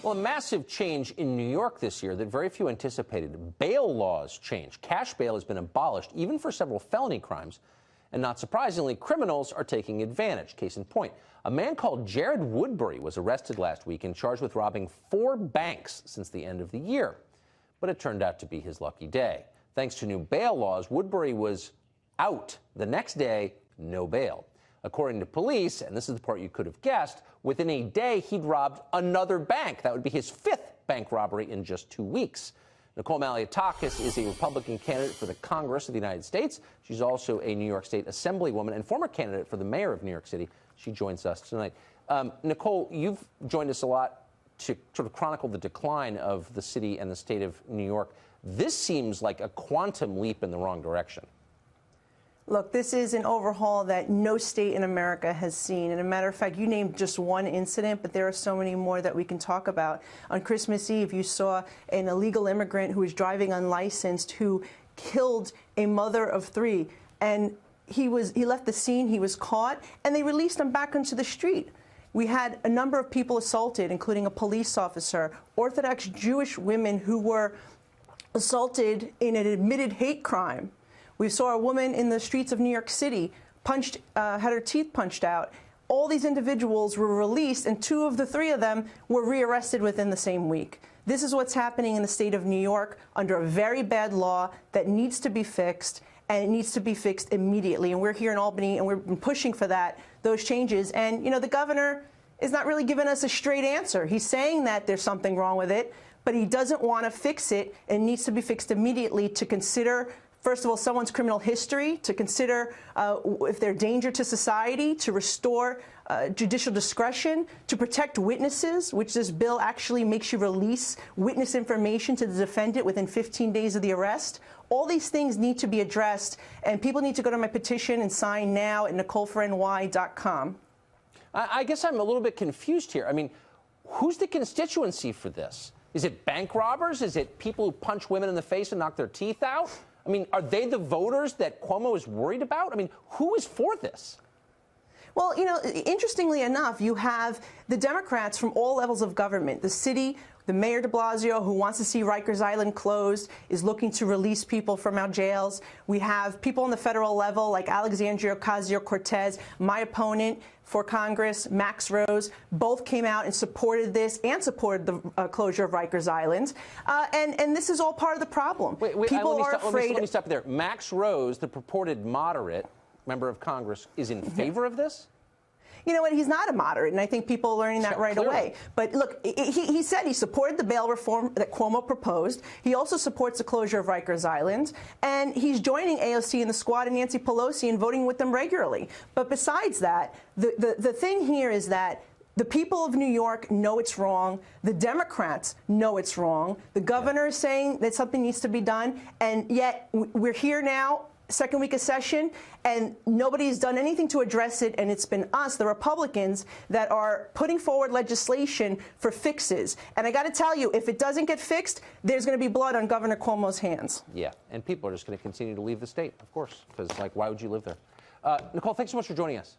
Well, a massive change in New York this year that very few anticipated. Bail laws changed. Cash bail has been abolished, even for several felony crimes. And not surprisingly, criminals are taking advantage. Case in point, a man called Jared Woodbury was arrested last week and charged with robbing 4 banks since the end of the year. But it turned out to be his lucky day. Thanks to new bail laws, Woodbury was out. The next day, no bail. According to police, and this is the part you could have guessed, within a day he'd robbed another bank. That would be his 5th bank robbery in just 2 weeks. Nicole Malliotakis is a Republican candidate for the Congress of the United States. She's also a New York State Assemblywoman and former candidate for the mayor of New York City. She joins us tonight. Nicole, you've joined us a lot to sort of chronicle the decline of the city and the state of New York. This seems like a quantum leap in the wrong direction. Look, this is an overhaul that no state in America has seen. And a matter of fact, you named just one incident, but there are so many more that we can talk about. On Christmas Eve, you saw an illegal immigrant who was driving unlicensed who killed a mother of 3. And he left the scene, he was caught, and they released him back onto the street. We had a number of people assaulted, including a police officer, Orthodox Jewish women who were assaulted in an admitted hate crime. We saw a woman in the streets of New York City had her teeth punched out. All these individuals were released, and 2 of the 3 of them were rearrested within the same week. This is what's happening in the state of New York under a very bad law that needs to be fixed, and it needs to be fixed immediately. And we're here in Albany, and we've been pushing for those changes. And, you know, the governor is not really giving us a straight answer. He's saying that there's something wrong with it, but he doesn't want to fix it. It needs to be fixed immediately to consider, first of all, someone's criminal history, to consider if they're a danger to society, to restore judicial discretion, to protect witnesses, which this bill actually makes you release witness information to the defendant within 15 days of the arrest. All these things need to be addressed, and people need to go to my petition and sign now at NicoleForNY.com. I guess I'm a little bit confused here. I mean, who's the constituency for this? Is it bank robbers? Is it people who punch women in the face and knock their teeth out? I mean, are they the voters that Cuomo is worried about? I mean, who is for this? Well, you know, interestingly enough, you have the Democrats from all levels of government. The city, the mayor de Blasio, who wants to see Rikers Island closed, is looking to release people from our jails. We have people on the federal level like Alexandria Ocasio-Cortez, my opponent for Congress, Max Rose, both came out and supported this and supported the closure of Rikers Island. And this is all part of the problem. People are afraid. Let me stop there. Max Rose, the purported moderate member of Congress, is in favor of this? You know what? He's not a moderate, and I think people are learning that right away. But look, he said he supported the bail reform that Cuomo proposed. He also supports the closure of Rikers Island, and he's joining AOC and the squad and Nancy Pelosi and voting with them regularly. But besides that, the thing here is that the people of New York know it's wrong. The Democrats know it's wrong. The governor is saying that something needs to be done, and yet we're here now, second week of session, and nobody's done anything to address it, and it's been us, the Republicans, that are putting forward legislation for fixes. And I got to tell you, if it doesn't get fixed, there's going to be blood on Governor Cuomo's hands. Yeah, and people are just going to continue to leave the state, of course, because, like, why would you live there? Nicole, thanks so much for joining us.